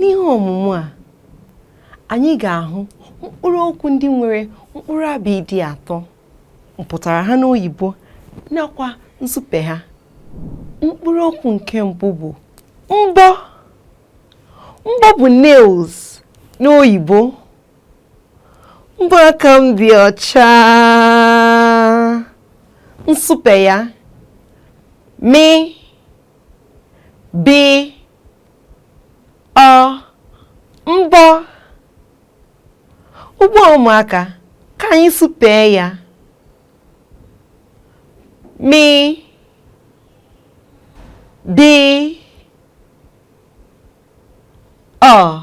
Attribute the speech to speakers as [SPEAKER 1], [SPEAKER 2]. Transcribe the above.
[SPEAKER 1] N'ihe ọmụmụ a, anyị ga-ahụ mkpụrụokwu ndị nwere mkpụrụ abidii atọ, mpụtara ha n'oyibo nakwa nsupe ha. Mkpụrụokwu nke mbụ bụ mbọ. Mbọ bụ nails n'oyibo. Mbọ aka m dị ọcha. Nsupe ya mi, bi, ọ, mbọ. Ụgbọ ụmụaka, ka anyị supee ya. Mi, bi, ọ.